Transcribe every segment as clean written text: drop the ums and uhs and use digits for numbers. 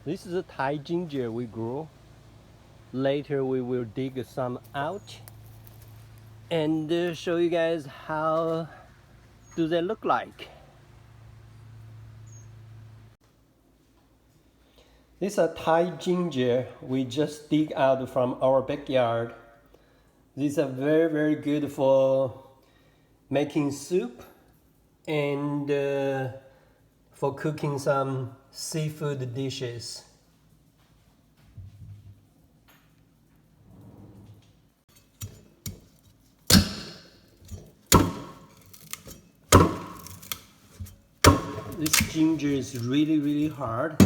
This is a Thai ginger we grew. Later we will dig some out and show you guys how do they look like. This is a Thai ginger we just dig out from our backyard. These are very good for making soup and for cooking some seafood dishes. This ginger is really hard,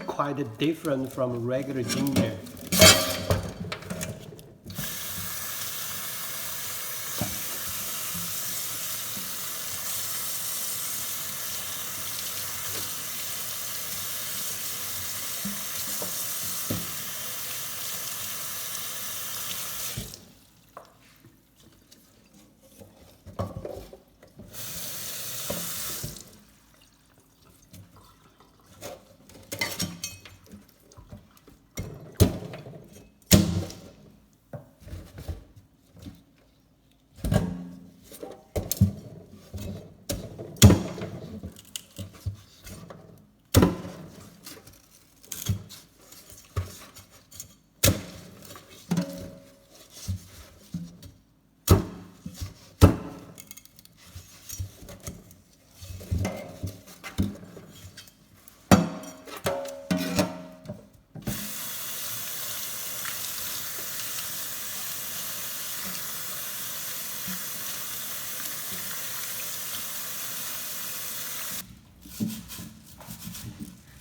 quite different from regular ginger.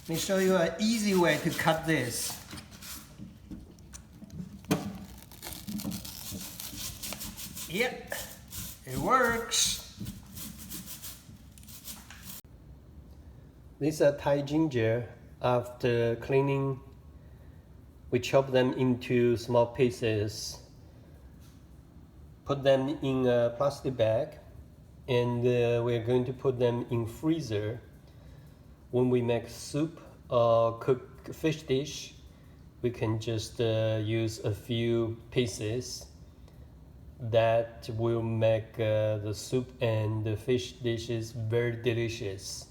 Let me show you an easy way to cut this. Yep, it works. These are Thai ginger. After cleaning, we chop them into small pieces, put them in a plastic bag, and we're going to put them in freezer. When we make soup or cook fish dish, we can just use a few pieces. That will make the soup and the fish dishes very delicious.